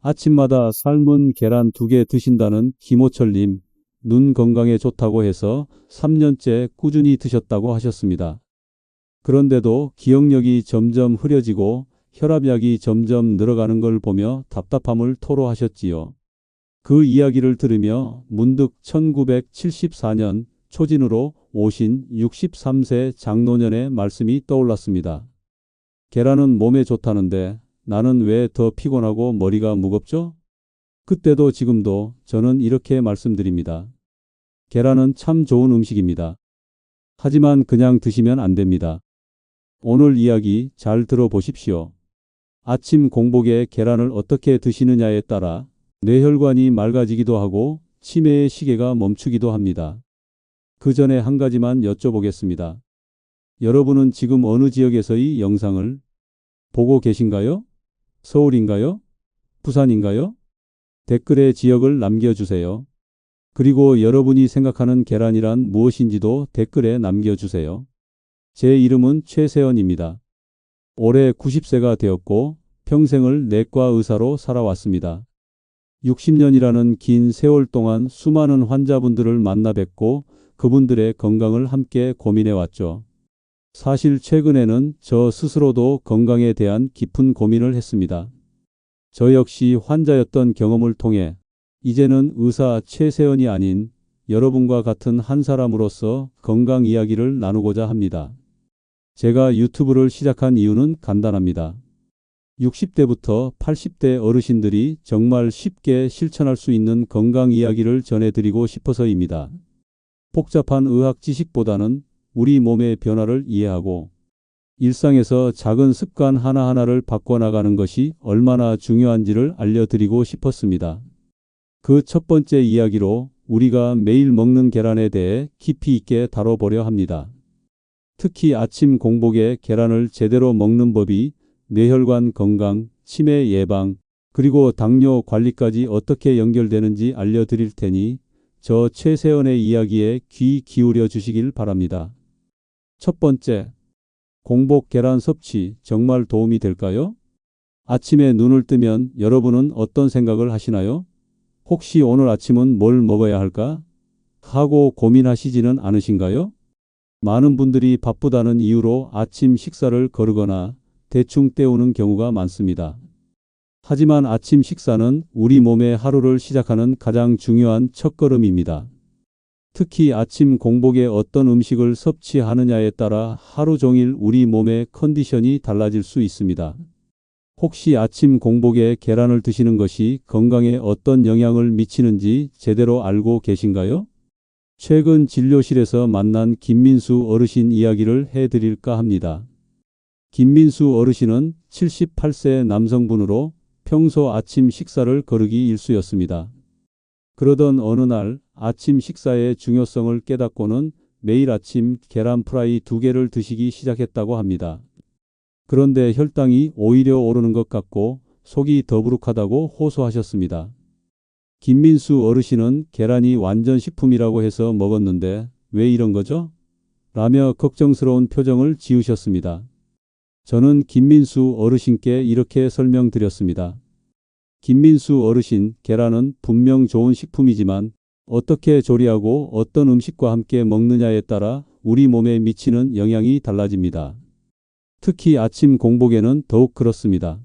아침마다 삶은 계란 2개 드신다는 김호철님, 눈 건강에 좋다고 해서 3년째 꾸준히 드셨다고 하셨습니다. 그런데도 기억력이 점점 흐려지고 혈압약이 점점 늘어가는 걸 보며 답답함을 토로하셨지요. 그 이야기를 들으며 문득 1974년 초진으로 오신 63세 장노년의 말씀이 떠올랐습니다. 계란은 몸에 좋다는데 나는 왜 더 피곤하고 머리가 무겁죠? 그때도 지금도 저는 이렇게 말씀드립니다. 계란은 참 좋은 음식입니다. 하지만 그냥 드시면 안 됩니다. 오늘 이야기 잘 들어보십시오. 아침 공복에 계란을 어떻게 드시느냐에 따라 뇌혈관이 맑아지기도 하고 치매의 시계가 멈추기도 합니다. 그 전에 한 가지만 여쭤보겠습니다. 여러분은 지금 어느 지역에서 이 영상을 보고 계신가요? 서울인가요? 부산인가요? 댓글에 지역을 남겨주세요. 그리고 여러분이 생각하는 계란이란 무엇인지도 댓글에 남겨주세요. 제 이름은 최세연입니다. 올해 90세가 되었고 평생을 내과 의사로 살아왔습니다. 60년이라는 긴 세월 동안 수많은 환자분들을 만나 뵙고 그분들의 건강을 함께 고민해왔죠. 사실 최근에는 저 스스로도 건강에 대한 깊은 고민을 했습니다. 저 역시 환자였던 경험을 통해 이제는 의사 최세연이 아닌 여러분과 같은 한 사람으로서 건강 이야기를 나누고자 합니다. 제가 유튜브를 시작한 이유는 간단합니다. 60대부터 80대 어르신들이 정말 쉽게 실천할 수 있는 건강 이야기를 전해드리고 싶어서입니다. 복잡한 의학 지식보다는 우리 몸의 변화를 이해하고 일상에서 작은 습관 하나하나를 바꿔나가는 것이 얼마나 중요한지를 알려드리고 싶었습니다. 그 첫 번째 이야기로 우리가 매일 먹는 계란에 대해 깊이 있게 다뤄보려 합니다. 특히 아침 공복에 계란을 제대로 먹는 법이 뇌혈관 건강, 치매 예방, 그리고 당뇨 관리까지 어떻게 연결되는지 알려드릴 테니 저 최세연의 이야기에 귀 기울여 주시길 바랍니다. 첫 번째, 공복 계란 섭취 정말 도움이 될까요? 아침에 눈을 뜨면 여러분은 어떤 생각을 하시나요? 혹시 오늘 아침은 뭘 먹어야 할까? 하고 고민하시지는 않으신가요? 많은 분들이 바쁘다는 이유로 아침 식사를 거르거나 대충 때우는 경우가 많습니다. 하지만 아침 식사는 우리 몸의 하루를 시작하는 가장 중요한 첫걸음입니다. 특히 아침 공복에 어떤 음식을 섭취하느냐에 따라 하루 종일 우리 몸의 컨디션이 달라질 수 있습니다. 혹시 아침 공복에 계란을 드시는 것이 건강에 어떤 영향을 미치는지 제대로 알고 계신가요? 최근 진료실에서 만난 김민수 어르신 이야기를 해드릴까 합니다. 김민수 어르신은 78세 남성분으로 평소 아침 식사를 거르기 일쑤였습니다. 그러던 어느 날 아침 식사의 중요성을 깨닫고는 매일 아침 계란 프라이 2개를 드시기 시작했다고 합니다. 그런데 혈당이 오히려 오르는 것 같고 속이 더부룩하다고 호소하셨습니다. 김민수 어르신은 계란이 완전 식품이라고 해서 먹었는데 왜 이런 거죠? 라며 걱정스러운 표정을 지으셨습니다. 저는 김민수 어르신께 이렇게 설명드렸습니다. 김민수 어르신, 계란은 분명 좋은 식품이지만 어떻게 조리하고 어떤 음식과 함께 먹느냐에 따라 우리 몸에 미치는 영향이 달라집니다. 특히 아침 공복에는 더욱 그렇습니다.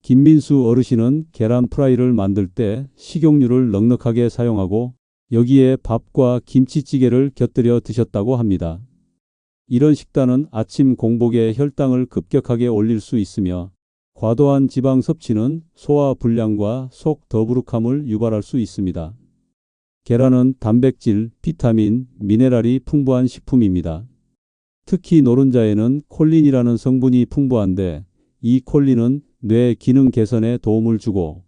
김민수 어르신은 계란 프라이를 만들 때 식용유를 넉넉하게 사용하고 여기에 밥과 김치찌개를 곁들여 드셨다고 합니다. 이런 식단은 아침 공복에 혈당을 급격하게 올릴 수 있으며 과도한 지방 섭취는 소화 불량과 속 더부룩함을 유발할 수 있습니다. 계란은 단백질, 비타민, 미네랄이 풍부한 식품입니다. 특히 노른자에는 콜린이라는 성분이 풍부한데 이 콜린은 뇌 기능 개선에 도움을 주고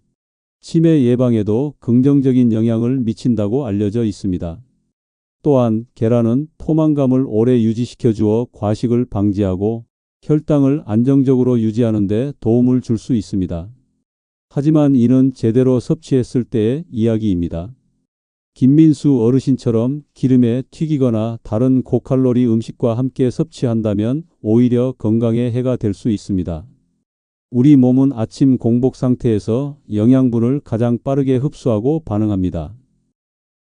치매 예방에도 긍정적인 영향을 미친다고 알려져 있습니다. 또한 계란은 포만감을 오래 유지시켜 주어 과식을 방지하고 혈당을 안정적으로 유지하는 데 도움을 줄 수 있습니다. 하지만 이는 제대로 섭취했을 때의 이야기입니다. 김민수 어르신처럼 기름에 튀기거나 다른 고칼로리 음식과 함께 섭취한다면 오히려 건강에 해가 될 수 있습니다. 우리 몸은 아침 공복 상태에서 영양분을 가장 빠르게 흡수하고 반응합니다.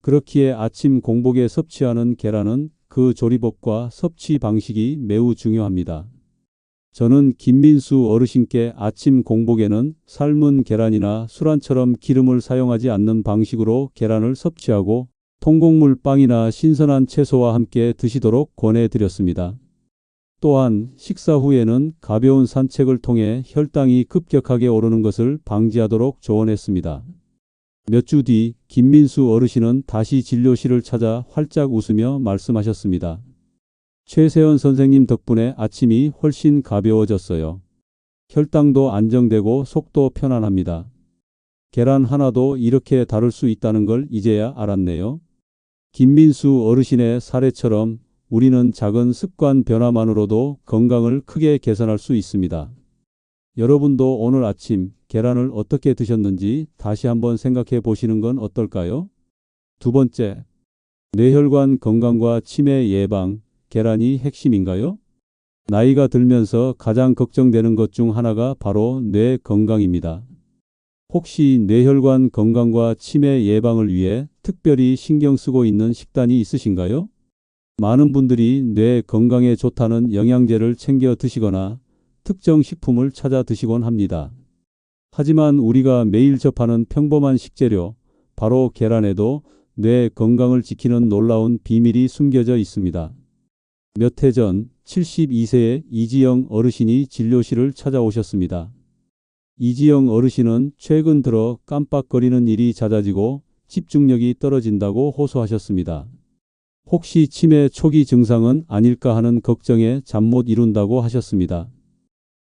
그렇기에 아침 공복에 섭취하는 계란은 그 조리법과 섭취 방식이 매우 중요합니다. 저는 김민수 어르신께 아침 공복에는 삶은 계란이나 술안처럼 기름을 사용하지 않는 방식으로 계란을 섭취하고 통곡물 빵이나 신선한 채소와 함께 드시도록 권해드렸습니다. 또한 식사 후에는 가벼운 산책을 통해 혈당이 급격하게 오르는 것을 방지하도록 조언했습니다. 몇 주 뒤 김민수 어르신은 다시 진료실을 찾아 활짝 웃으며 말씀하셨습니다. 최세원 선생님 덕분에 아침이 훨씬 가벼워졌어요. 혈당도 안정되고 속도 편안합니다. 계란 하나도 이렇게 다를 수 있다는 걸 이제야 알았네요. 김민수 어르신의 사례처럼 우리는 작은 습관 변화만으로도 건강을 크게 개선할 수 있습니다. 여러분도 오늘 아침 계란을 어떻게 드셨는지 다시 한번 생각해 보시는 건 어떨까요? 두 번째, 뇌혈관 건강과 치매 예방, 계란이 핵심인가요? 나이가 들면서 가장 걱정되는 것 중 하나가 바로 뇌 건강입니다. 혹시 뇌혈관 건강과 치매 예방을 위해 특별히 신경 쓰고 있는 식단이 있으신가요? 많은 분들이 뇌 건강에 좋다는 영양제를 챙겨 드시거나 특정 식품을 찾아 드시곤 합니다. 하지만 우리가 매일 접하는 평범한 식재료, 바로 계란에도 뇌 건강을 지키는 놀라운 비밀이 숨겨져 있습니다. 몇 해 전 72세의 이지영 어르신이 진료실을 찾아오셨습니다. 이지영 어르신은 최근 들어 깜빡거리는 일이 잦아지고 집중력이 떨어진다고 호소하셨습니다. 혹시 치매 초기 증상은 아닐까 하는 걱정에 잠 못 이룬다고 하셨습니다.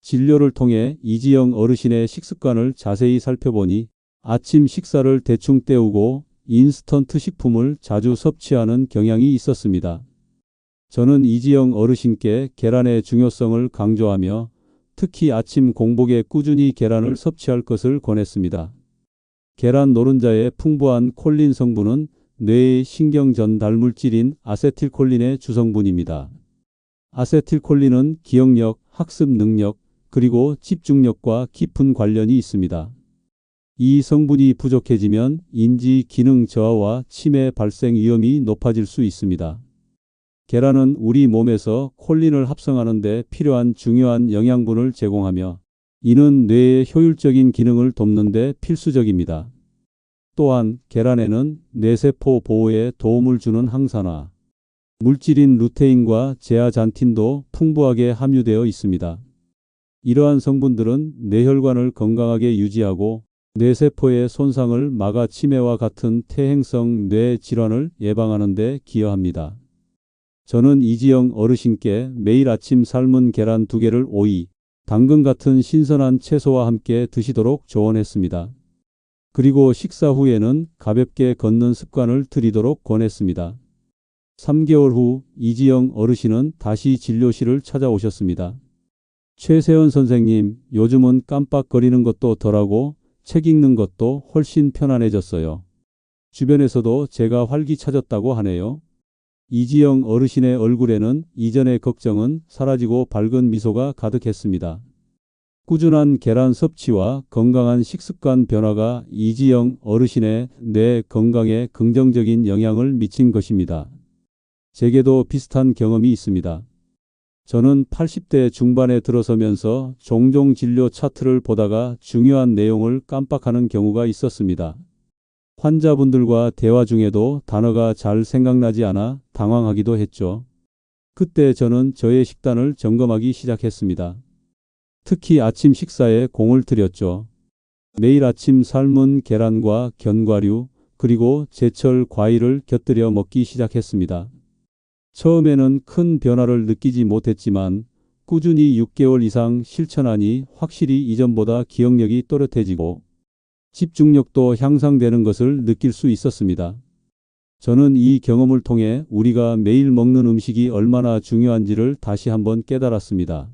진료를 통해 이지영 어르신의 식습관을 자세히 살펴보니 아침 식사를 대충 때우고 인스턴트 식품을 자주 섭취하는 경향이 있었습니다. 저는 이지영 어르신께 계란의 중요성을 강조하며 특히 아침 공복에 꾸준히 계란을 섭취할 것을 권했습니다. 계란 노른자의 풍부한 콜린 성분은 뇌의 신경 전달 물질인 아세틸콜린의 주성분입니다. 아세틸콜린은 기억력, 학습 능력, 그리고 집중력과 깊은 관련이 있습니다. 이 성분이 부족해지면 인지 기능 저하와 치매 발생 위험이 높아질 수 있습니다. 계란은 우리 몸에서 콜린을 합성하는 데 필요한 중요한 영양분을 제공하며 이는 뇌의 효율적인 기능을 돕는 데 필수적입니다. 또한 계란에는 뇌세포 보호에 도움을 주는 항산화, 물질인 루테인과 제아잔틴도 풍부하게 함유되어 있습니다. 이러한 성분들은 뇌혈관을 건강하게 유지하고 뇌세포의 손상을 막아 치매와 같은 퇴행성 뇌 질환을 예방하는 데 기여합니다. 저는 이지영 어르신께 매일 아침 삶은 계란 2개를 오이, 당근 같은 신선한 채소와 함께 드시도록 조언했습니다. 그리고 식사 후에는 가볍게 걷는 습관을 들이도록 권했습니다. 3개월 후 이지영 어르신은 다시 진료실을 찾아오셨습니다. 최세원 선생님, 요즘은 깜빡거리는 것도 덜하고 책 읽는 것도 훨씬 편안해졌어요. 주변에서도 제가 활기차졌다고 하네요. 이지영 어르신의 얼굴에는 이전의 걱정은 사라지고 밝은 미소가 가득했습니다. 꾸준한 계란 섭취와 건강한 식습관 변화가 이지영 어르신의 뇌 건강에 긍정적인 영향을 미친 것입니다. 제게도 비슷한 경험이 있습니다. 저는 80대 중반에 들어서면서 종종 진료 차트를 보다가 중요한 내용을 깜빡하는 경우가 있었습니다. 환자분들과 대화 중에도 단어가 잘 생각나지 않아 당황하기도 했죠. 그때 저는 저의 식단을 점검하기 시작했습니다. 특히 아침 식사에 공을 들였죠. 매일 아침 삶은 계란과 견과류, 그리고 제철 과일을 곁들여 먹기 시작했습니다. 처음에는 큰 변화를 느끼지 못했지만 꾸준히 6개월 이상 실천하니 확실히 이전보다 기억력이 또렷해지고 집중력도 향상되는 것을 느낄 수 있었습니다. 저는 이 경험을 통해 우리가 매일 먹는 음식이 얼마나 중요한지를 다시 한번 깨달았습니다.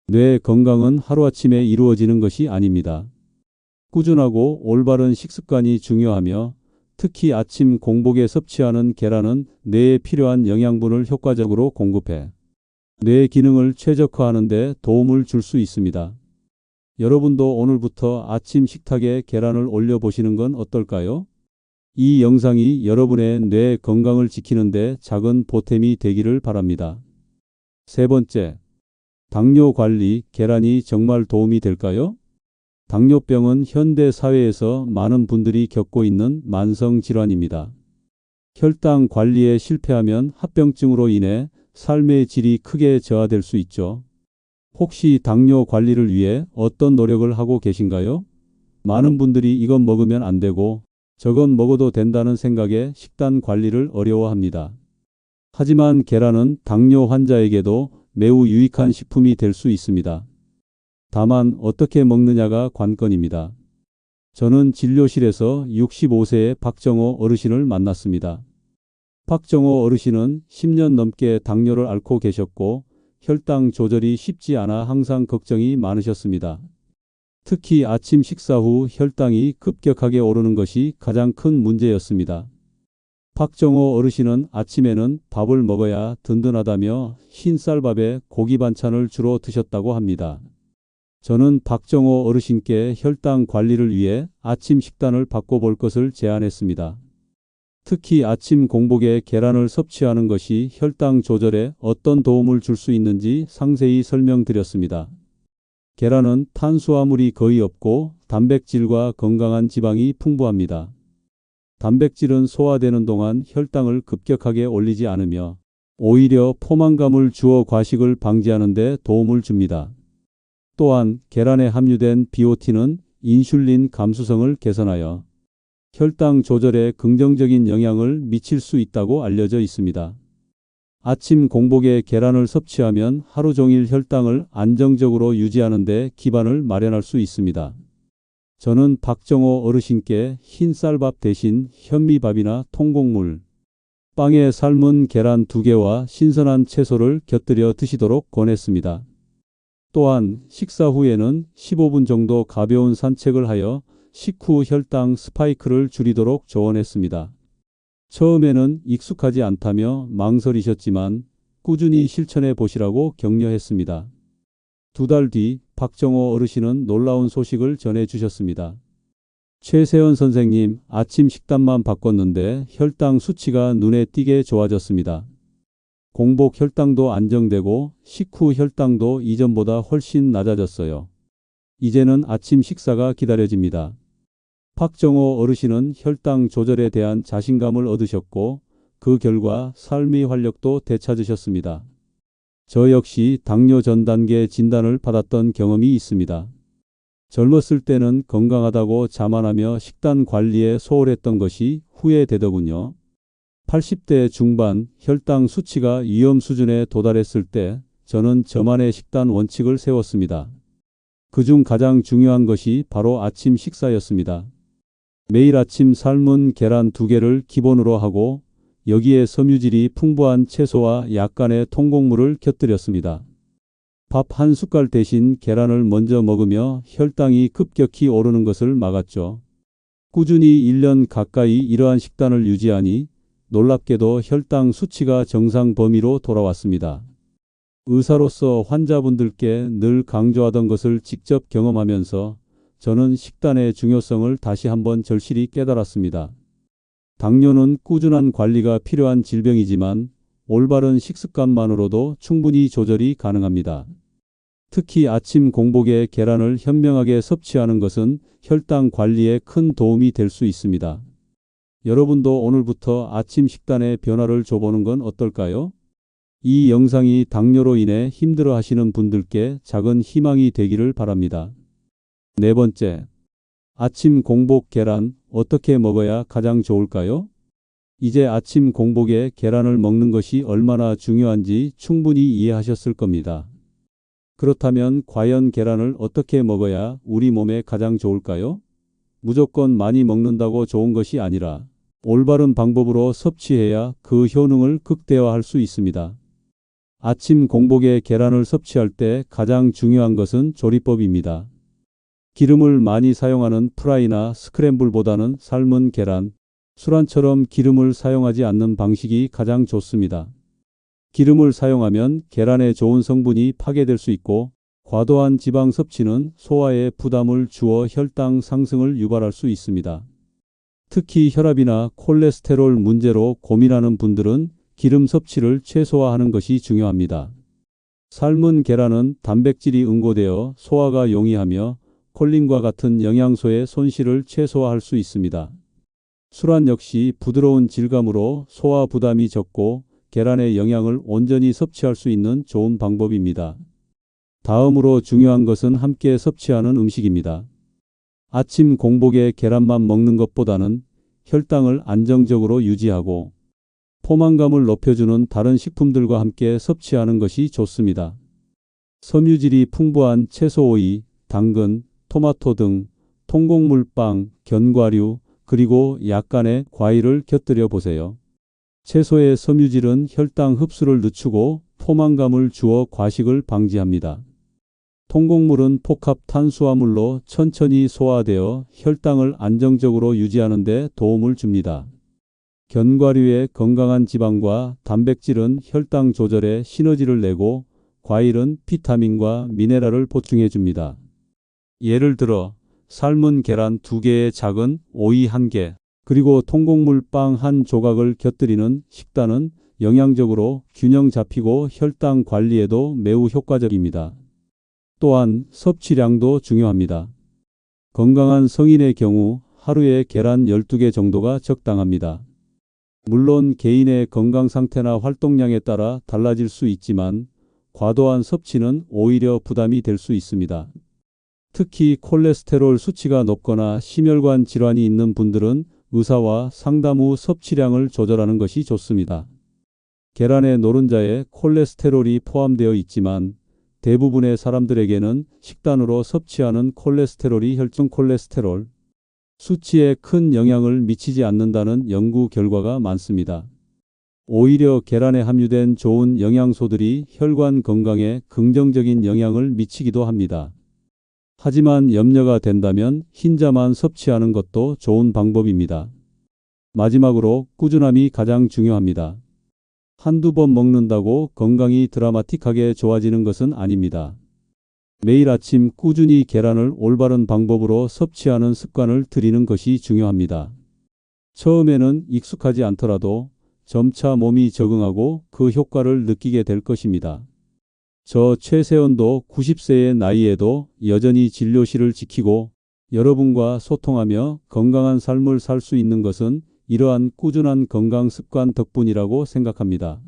뇌 건강은 하루아침에 이루어지는 것이 아닙니다. 꾸준하고 올바른 식습관이 중요하며 특히 아침 공복에 섭취하는 계란은 뇌에 필요한 영양분을 효과적으로 공급해 뇌 기능을 최적화하는 데 도움을 줄 수 있습니다. 여러분도 오늘부터 아침 식탁에 계란을 올려보시는 건 어떨까요? 이 영상이 여러분의 뇌 건강을 지키는데 작은 보탬이 되기를 바랍니다. 세 번째, 당뇨 관리, 계란이 정말 도움이 될까요? 당뇨병은 현대 사회에서 많은 분들이 겪고 있는 만성 질환입니다. 혈당 관리에 실패하면 합병증으로 인해 삶의 질이 크게 저하될 수 있죠. 혹시 당뇨 관리를 위해 어떤 노력을 하고 계신가요? 많은 분들이 이건 먹으면 안 되고 저건 먹어도 된다는 생각에 식단 관리를 어려워합니다. 하지만 계란은 당뇨 환자에게도 매우 유익한 식품이 될 수 있습니다. 다만 어떻게 먹느냐가 관건입니다. 저는 진료실에서 65세의 박정호 어르신을 만났습니다. 박정호 어르신은 10년 넘게 당뇨를 앓고 계셨고 혈당 조절이 쉽지 않아 항상 걱정이 많으셨습니다. 특히 아침 식사 후 혈당이 급격하게 오르는 것이 가장 큰 문제였습니다. 박정호 어르신은 아침에는 밥을 먹어야 든든하다며 흰쌀밥에 고기 반찬을 주로 드셨다고 합니다. 저는 박정호 어르신께 혈당 관리를 위해 아침 식단을 바꿔볼 것을 제안했습니다. 특히 아침 공복에 계란을 섭취하는 것이 혈당 조절에 어떤 도움을 줄 수 있는지 상세히 설명드렸습니다. 계란은 탄수화물이 거의 없고 단백질과 건강한 지방이 풍부합니다. 단백질은 소화되는 동안 혈당을 급격하게 올리지 않으며 오히려 포만감을 주어 과식을 방지하는 데 도움을 줍니다. 또한 계란에 함유된 비오틴은 인슐린 감수성을 개선하여 혈당 조절에 긍정적인 영향을 미칠 수 있다고 알려져 있습니다. 아침 공복에 계란을 섭취하면 하루 종일 혈당을 안정적으로 유지하는 데 기반을 마련할 수 있습니다. 저는 박정호 어르신께 흰쌀밥 대신 현미밥이나 통곡물, 빵에 삶은 계란 2개와 신선한 채소를 곁들여 드시도록 권했습니다. 또한 식사 후에는 15분 정도 가벼운 산책을 하여 식후 혈당 스파이크를 줄이도록 조언했습니다. 처음에는 익숙하지 않다며 망설이셨지만 꾸준히 실천해 보시라고 격려했습니다. 2달 뒤 박정호 어르신은 놀라운 소식을 전해 주셨습니다. 최세원 선생님, 아침 식단만 바꿨는데 혈당 수치가 눈에 띄게 좋아졌습니다. 공복 혈당도 안정되고 식후 혈당도 이전보다 훨씬 낮아졌어요. 이제는 아침 식사가 기다려집니다. 박정호 어르신은 혈당 조절에 대한 자신감을 얻으셨고 그 결과 삶의 활력도 되찾으셨습니다. 저 역시 당뇨 전 단계 진단을 받았던 경험이 있습니다. 젊었을 때는 건강하다고 자만하며 식단 관리에 소홀했던 것이 후회되더군요. 80대 중반 혈당 수치가 위험 수준에 도달했을 때 저는 저만의 식단 원칙을 세웠습니다. 그중 가장 중요한 것이 바로 아침 식사였습니다. 매일 아침 삶은 계란 2개를 기본으로 하고 여기에 섬유질이 풍부한 채소와 약간의 통곡물을 곁들였습니다. 밥 한 숟갈 대신 계란을 먼저 먹으며 혈당이 급격히 오르는 것을 막았죠. 꾸준히 1년 가까이 이러한 식단을 유지하니 놀랍게도 혈당 수치가 정상 범위로 돌아왔습니다. 의사로서 환자분들께 늘 강조하던 것을 직접 경험하면서 저는 식단의 중요성을 다시 한번 절실히 깨달았습니다. 당뇨는 꾸준한 관리가 필요한 질병이지만 올바른 식습관만으로도 충분히 조절이 가능합니다. 특히 아침 공복에 계란을 현명하게 섭취하는 것은 혈당 관리에 큰 도움이 될 수 있습니다. 여러분도 오늘부터 아침 식단에 변화를 줘보는 건 어떨까요? 이 영상이 당뇨로 인해 힘들어 하시는 분들께 작은 희망이 되기를 바랍니다. 네 번째, 아침 공복 계란 어떻게 먹어야 가장 좋을까요? 이제 아침 공복에 계란을 먹는 것이 얼마나 중요한지 충분히 이해하셨을 겁니다. 그렇다면 과연 계란을 어떻게 먹어야 우리 몸에 가장 좋을까요? 무조건 많이 먹는다고 좋은 것이 아니라 올바른 방법으로 섭취해야 그 효능을 극대화할 수 있습니다. 아침 공복에 계란을 섭취할 때 가장 중요한 것은 조리법입니다. 기름을 많이 사용하는 프라이나 스크램블보다는 삶은 계란, 술안처럼 기름을 사용하지 않는 방식이 가장 좋습니다. 기름을 사용하면 계란의 좋은 성분이 파괴될 수 있고 과도한 지방 섭취는 소화에 부담을 주어 혈당 상승을 유발할 수 있습니다. 특히 혈압이나 콜레스테롤 문제로 고민하는 분들은 기름 섭취를 최소화하는 것이 중요합니다. 삶은 계란은 단백질이 응고되어 소화가 용이하며 콜린과 같은 영양소의 손실을 최소화할 수 있습니다. 술안 역시 부드러운 질감으로 소화 부담이 적고 계란의 영양을 온전히 섭취할 수 있는 좋은 방법입니다. 다음으로 중요한 것은 함께 섭취하는 음식입니다. 아침 공복에 계란만 먹는 것보다는 혈당을 안정적으로 유지하고 포만감을 높여주는 다른 식품들과 함께 섭취하는 것이 좋습니다. 섬유질이 풍부한 채소 오이, 당근, 토마토 등 통곡물빵, 견과류, 그리고 약간의 과일을 곁들여 보세요. 채소의 섬유질은 혈당 흡수를 늦추고 포만감을 주어 과식을 방지합니다. 통곡물은 복합 탄수화물로 천천히 소화되어 혈당을 안정적으로 유지하는 데 도움을 줍니다. 견과류의 건강한 지방과 단백질은 혈당 조절에 시너지를 내고 과일은 비타민과 미네랄을 보충해 줍니다. 예를 들어 삶은 계란 2개에 작은 오이 1개, 그리고 통곡물 빵 1조각을 곁들이는 식단은 영양적으로 균형 잡히고 혈당 관리에도 매우 효과적입니다. 또한 섭취량도 중요합니다. 건강한 성인의 경우 하루에 계란 12개 정도가 적당합니다. 물론 개인의 건강 상태나 활동량에 따라 달라질 수 있지만 과도한 섭취는 오히려 부담이 될 수 있습니다. 특히 콜레스테롤 수치가 높거나 심혈관 질환이 있는 분들은 의사와 상담 후 섭취량을 조절하는 것이 좋습니다. 계란의 노른자에 콜레스테롤이 포함되어 있지만 대부분의 사람들에게는 식단으로 섭취하는 콜레스테롤이 혈중 콜레스테롤 수치에 큰 영향을 미치지 않는다는 연구 결과가 많습니다. 오히려 계란에 함유된 좋은 영양소들이 혈관 건강에 긍정적인 영향을 미치기도 합니다. 하지만 염려가 된다면 흰자만 섭취하는 것도 좋은 방법입니다. 마지막으로 꾸준함이 가장 중요합니다. 한두 번 먹는다고 건강이 드라마틱하게 좋아지는 것은 아닙니다. 매일 아침 꾸준히 계란을 올바른 방법으로 섭취하는 습관을 들이는 것이 중요합니다. 처음에는 익숙하지 않더라도 점차 몸이 적응하고 그 효과를 느끼게 될 것입니다. 저 최세원도 90세의 나이에도 여전히 진료실을 지키고 여러분과 소통하며 건강한 삶을 살 수 있는 것은 이러한 꾸준한 건강 습관 덕분이라고 생각합니다.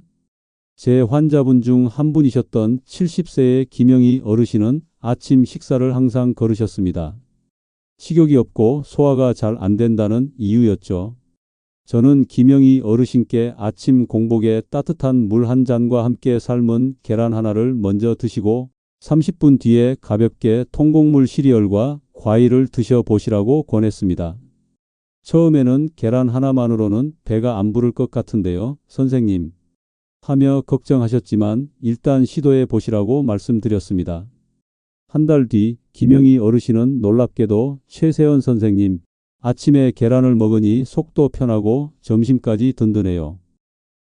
제 환자분 중 한 분이셨던 70세의 김영희 어르신은 아침 식사를 항상 거르셨습니다. 식욕이 없고 소화가 잘 안 된다는 이유였죠. 저는 김영희 어르신께 아침 공복에 따뜻한 물 한 잔과 함께 삶은 계란 하나를 먼저 드시고 30분 뒤에 가볍게 통곡물 시리얼과 과일을 드셔보시라고 권했습니다. 처음에는 계란 하나만으로는 배가 안 부를 것 같은데요, 선생님. 하며 걱정하셨지만 일단 시도해 보시라고 말씀드렸습니다. 한 달 뒤 김영희 어르신은 놀랍게도 최세원 선생님, 아침에 계란을 먹으니 속도 편하고 점심까지 든든해요.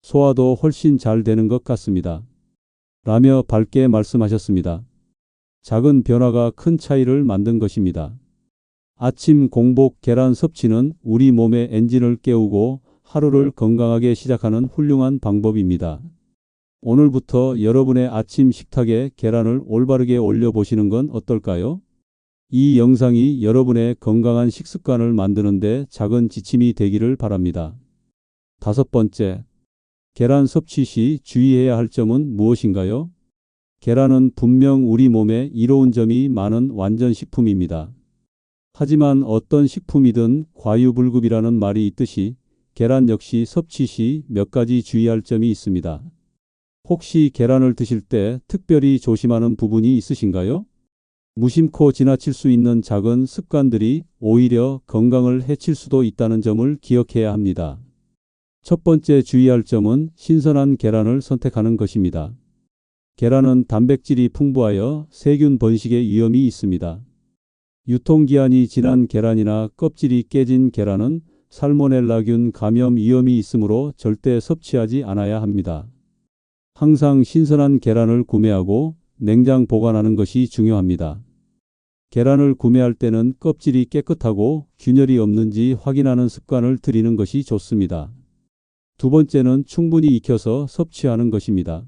소화도 훨씬 잘 되는 것 같습니다. 라며 밝게 말씀하셨습니다. 작은 변화가 큰 차이를 만든 것입니다. 아침 공복 계란 섭취는 우리 몸의 엔진을 깨우고 하루를 건강하게 시작하는 훌륭한 방법입니다. 오늘부터 여러분의 아침 식탁에 계란을 올바르게 올려보시는 건 어떨까요? 이 영상이 여러분의 건강한 식습관을 만드는 데 작은 지침이 되기를 바랍니다. 5번째, 계란 섭취 시 주의해야 할 점은 무엇인가요? 계란은 분명 우리 몸에 이로운 점이 많은 완전 식품입니다. 하지만 어떤 식품이든 과유불급이라는 말이 있듯이 계란 역시 섭취 시 몇 가지 주의할 점이 있습니다. 혹시 계란을 드실 때 특별히 조심하는 부분이 있으신가요? 무심코 지나칠 수 있는 작은 습관들이 오히려 건강을 해칠 수도 있다는 점을 기억해야 합니다. 첫 번째 주의할 점은 신선한 계란을 선택하는 것입니다. 계란은 단백질이 풍부하여 세균 번식의 위험이 있습니다. 유통기한이 지난 계란이나 껍질이 깨진 계란은 살모넬라균 감염 위험이 있으므로 절대 섭취하지 않아야 합니다. 항상 신선한 계란을 구매하고 냉장 보관하는 것이 중요합니다. 계란을 구매할 때는 껍질이 깨끗하고 균열이 없는지 확인하는 습관을 들이는 것이 좋습니다. 두 번째는 충분히 익혀서 섭취하는 것입니다.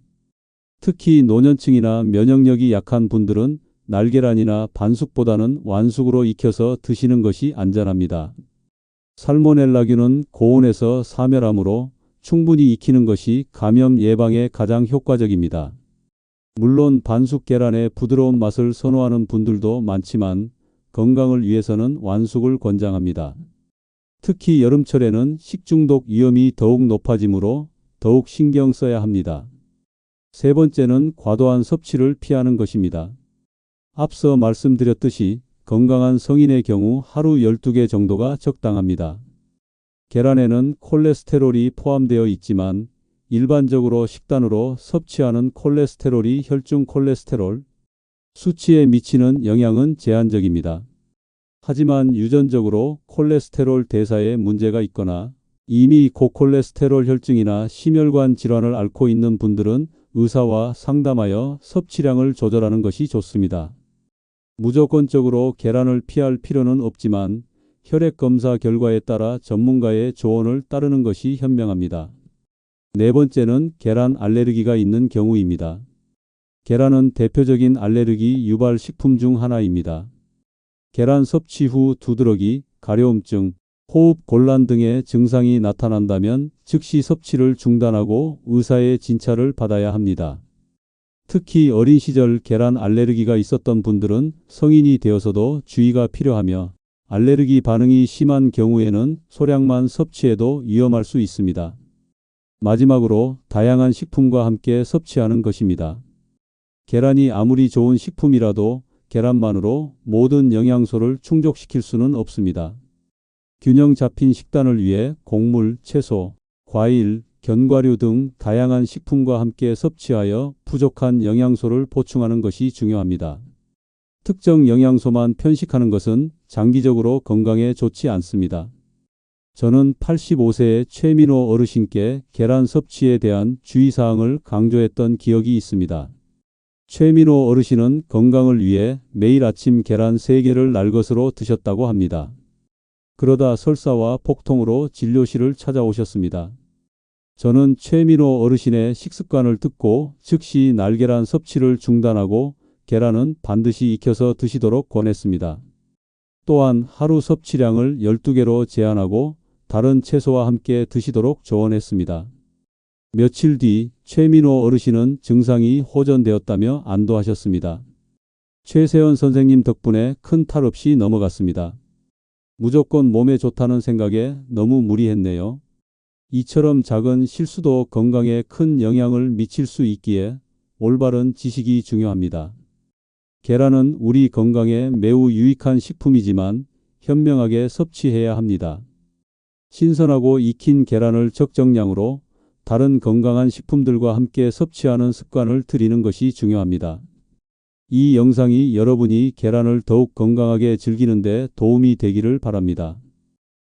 특히 노년층이나 면역력이 약한 분들은 날계란이나 반숙보다는 완숙으로 익혀서 드시는 것이 안전합니다. 살모넬라균은 고온에서 사멸하므로 충분히 익히는 것이 감염 예방에 가장 효과적입니다. 물론 반숙 계란의 부드러운 맛을 선호하는 분들도 많지만 건강을 위해서는 완숙을 권장합니다. 특히 여름철에는 식중독 위험이 더욱 높아지므로 더욱 신경 써야 합니다. 세 번째는 과도한 섭취를 피하는 것입니다. 앞서 말씀드렸듯이 건강한 성인의 경우 하루 12개 정도가 적당합니다. 계란에는 콜레스테롤이 포함되어 있지만 일반적으로 식단으로 섭취하는 콜레스테롤이 혈중 콜레스테롤 수치에 미치는 영향은 제한적입니다. 하지만 유전적으로 콜레스테롤 대사에 문제가 있거나 이미 고콜레스테롤 혈증이나 심혈관 질환을 앓고 있는 분들은 의사와 상담하여 섭취량을 조절하는 것이 좋습니다. 무조건적으로 계란을 피할 필요는 없지만 혈액 검사 결과에 따라 전문가의 조언을 따르는 것이 현명합니다. 네 번째는 계란 알레르기가 있는 경우입니다. 계란은 대표적인 알레르기 유발 식품 중 하나입니다. 계란 섭취 후 두드러기, 가려움증, 호흡 곤란 등의 증상이 나타난다면 즉시 섭취를 중단하고 의사의 진찰을 받아야 합니다. 특히 어린 시절 계란 알레르기가 있었던 분들은 성인이 되어서도 주의가 필요하며 알레르기 반응이 심한 경우에는 소량만 섭취해도 위험할 수 있습니다. 마지막으로 다양한 식품과 함께 섭취하는 것입니다. 계란이 아무리 좋은 식품이라도 계란만으로 모든 영양소를 충족시킬 수는 없습니다. 균형 잡힌 식단을 위해 곡물, 채소, 과일, 견과류 등 다양한 식품과 함께 섭취하여 부족한 영양소를 보충하는 것이 중요합니다. 특정 영양소만 편식하는 것은 장기적으로 건강에 좋지 않습니다. 저는 85세의 최민호 어르신께 계란 섭취에 대한 주의사항을 강조했던 기억이 있습니다. 최민호 어르신은 건강을 위해 매일 아침 계란 3개를 날것으로 드셨다고 합니다. 그러다 설사와 복통으로 진료실을 찾아오셨습니다. 저는 최민호 어르신의 식습관을 듣고 즉시 날계란 섭취를 중단하고 계란은 반드시 익혀서 드시도록 권했습니다. 또한 하루 섭취량을 12개로 제한하고 다른 채소와 함께 드시도록 조언했습니다. 며칠 뒤 최민호 어르신은 증상이 호전되었다며 안도하셨습니다. 최세원 선생님 덕분에 큰 탈 없이 넘어갔습니다. 무조건 몸에 좋다는 생각에 너무 무리했네요. 이처럼 작은 실수도 건강에 큰 영향을 미칠 수 있기에 올바른 지식이 중요합니다. 계란은 우리 건강에 매우 유익한 식품이지만 현명하게 섭취해야 합니다. 신선하고 익힌 계란을 적정량으로 다른 건강한 식품들과 함께 섭취하는 습관을 들이는 것이 중요합니다. 이 영상이 여러분이 계란을 더욱 건강하게 즐기는 데 도움이 되기를 바랍니다.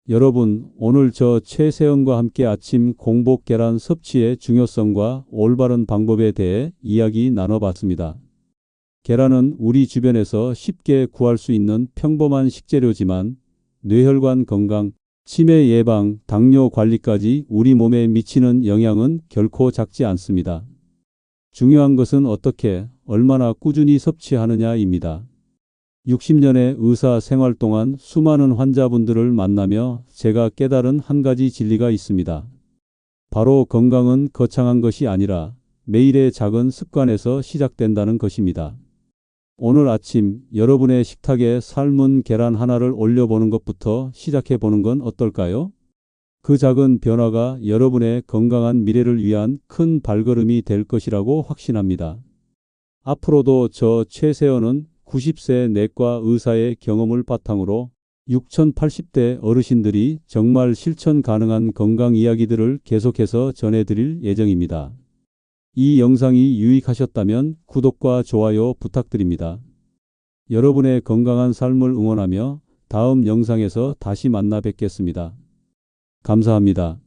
여러분, 오늘 저 최세영과 함께 아침 공복 계란 섭취의 중요성과 올바른 방법에 대해 이야기 나눠봤습니다. 계란은 우리 주변에서 쉽게 구할 수 있는 평범한 식재료지만 뇌혈관 건강, 치매 예방, 당뇨 관리까지 우리 몸에 미치는 영향은 결코 작지 않습니다. 중요한 것은 어떻게, 얼마나 꾸준히 섭취하느냐입니다. 60년의 의사 생활 동안 수많은 환자분들을 만나며 제가 깨달은 한 가지 진리가 있습니다. 바로 건강은 거창한 것이 아니라 매일의 작은 습관에서 시작된다는 것입니다. 오늘 아침 여러분의 식탁에 삶은 계란 하나를 올려보는 것부터 시작해 보는 건 어떨까요? 그 작은 변화가 여러분의 건강한 미래를 위한 큰 발걸음이 될 것이라고 확신합니다. 앞으로도 저 최세원은 90세 내과 의사의 경험을 바탕으로 6080대 어르신들이 정말 실천 가능한 건강 이야기들을 계속해서 전해드릴 예정입니다. 이 영상이 유익하셨다면 구독과 좋아요 부탁드립니다. 여러분의 건강한 삶을 응원하며 다음 영상에서 다시 만나 뵙겠습니다. 감사합니다.